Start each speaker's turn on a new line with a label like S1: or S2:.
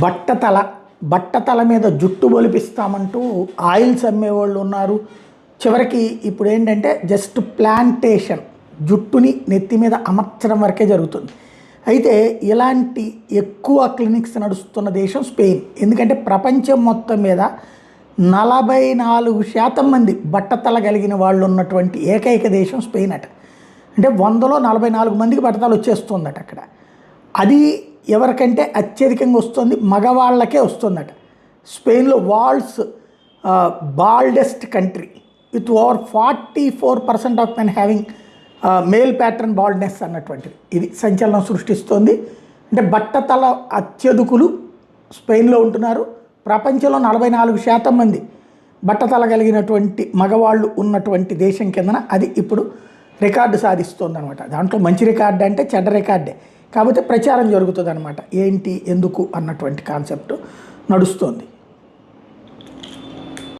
S1: బట్టతల బట్టతల మీద జుట్టు బొలిపిస్తామంటూ ఆయిల్స్ అమ్మేవాళ్ళు ఉన్నారు. చివరికి ఇప్పుడు ఏంటంటే జస్ట్ ప్లాంటేషన్, జుట్టుని నెత్తి మీద అమర్చడం వరకే జరుగుతుంది. అయితే ఇలాంటి ఎక్కువ క్లినిక్స్ నడుస్తున్న దేశం స్పెయిన్. ఎందుకంటే ప్రపంచం మొత్తం మీద 44% మంది బట్టతల కలిగిన వాళ్ళు ఉన్నటువంటి ఏకైక దేశం స్పెయిన్ అట. అంటే 100లో 44 మందికి బట్టతల వచ్చేస్తుందట అక్కడ. అది ఎవరికంటే అత్యధికంగా వస్తుంది, మగవాళ్ళకే వస్తుందట. స్పెయిన్లో world's baldest country with over 44% of men having male pattern baldness అన్నటువంటిది. ఇది సంచలనం సృష్టిస్తోంది. అంటే బట్టతల అత్యధికులు స్పెయిన్లో ఉంటున్నారు. ప్రపంచంలో 44% మంది బట్టతల కలిగినటువంటి మగవాళ్ళు ఉన్నటువంటి దేశం కిందన అది ఇప్పుడు రికార్డు సాధిస్తుంది అనమాట. దాంట్లో మంచి రికార్డు అంటే చెడ్డ రికార్డే, కాకపోతే ప్రచారం జరుగుతుంది అనమాట. ఏంటి ఎందుకు అన్నటువంటి కాన్సెప్ట్ నడుస్తుంది.